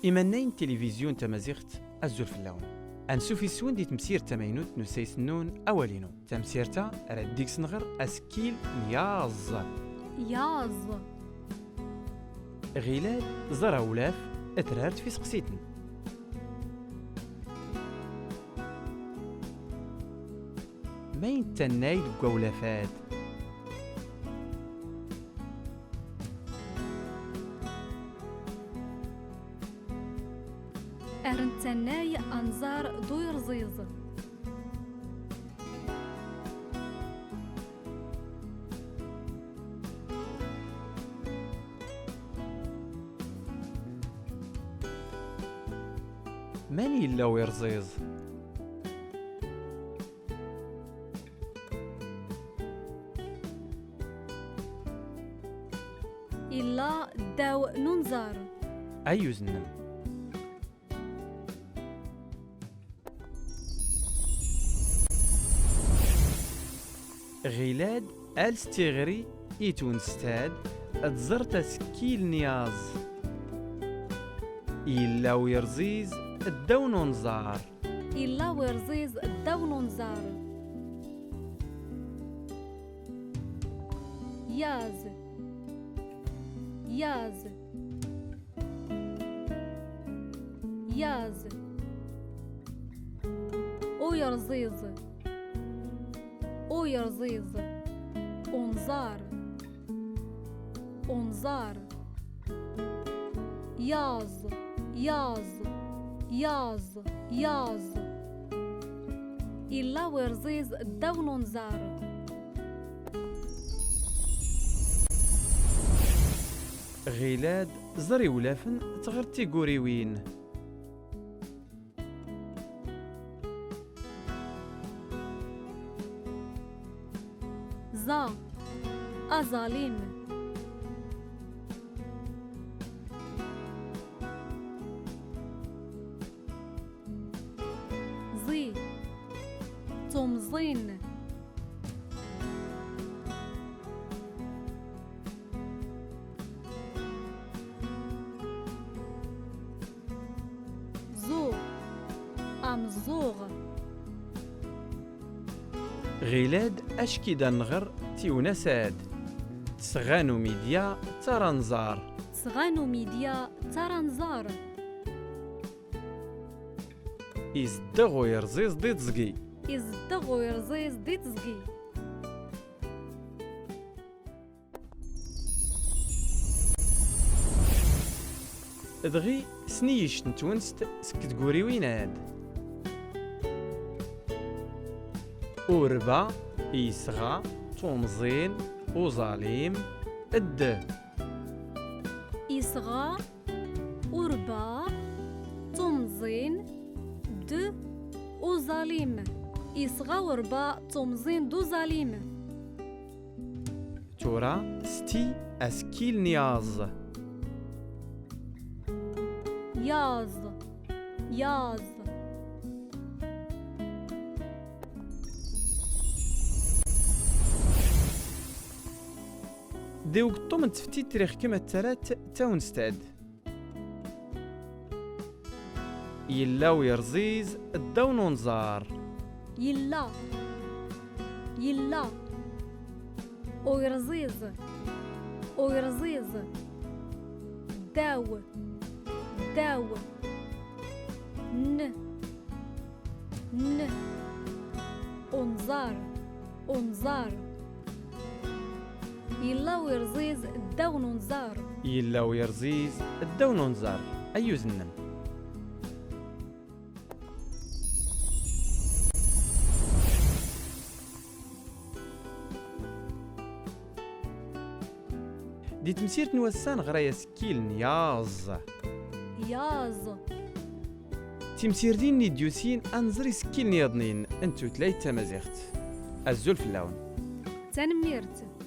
إيمانين تلفزيون تمازيغت أزول في اللون أنسوفي سوين دي تمسير تماينوت نسيس النون أولينو تمسيرتا رديك سنغر أسكيل نياز غيلاد زرا ولاف اترارت في سقسيتن مين تنايد قولافات أرنتناي أنظار دوير زيز من يلاو يرزيز إلا داو ننظر أيو زنم غيلاد الستيغري يتونستاد اتزر تسكيل نياز إلا ويرزيز الدون نزار إلا ويرزيز داو ننظر ياز أو يرزيز أنظار ياز إلا ويرزيز داو ننظر غيلاد زري ولافن تغرتي قوريوين زا أظالم زي تمزين زو أمزوغ غيلاد أشكي دنغر تيونساد تسغانو ميديا ترانزار صغانو ميديا ترانزار إزدغو يرزيز ديت زقي إزدغو يرزيز ديت زقي دغي سنيش نتونست سكت قوري ويناد أوربا إيسغا تومزين وظاليم الد إصغا أربا تمزين د وظالم إصغا وربا تمزين دو ظالم تورا ستي أسكيل نياز ياز ديوك طومن تفتي تاريخ كما التلات تاونستاد يلا ويرزيز الدون ونزار يلا ويرزيز داو ن أنظار يلا ويرزيز الدون نزار يلا ويرزيز الدون ونزار أيو زنم دي تمسيرت نوسان غرايا سكيل نياز تمسير دين نديوسين أنزري سكيل نياضنين أنتو تلاي تمازيغت الزول في اللون تنميرت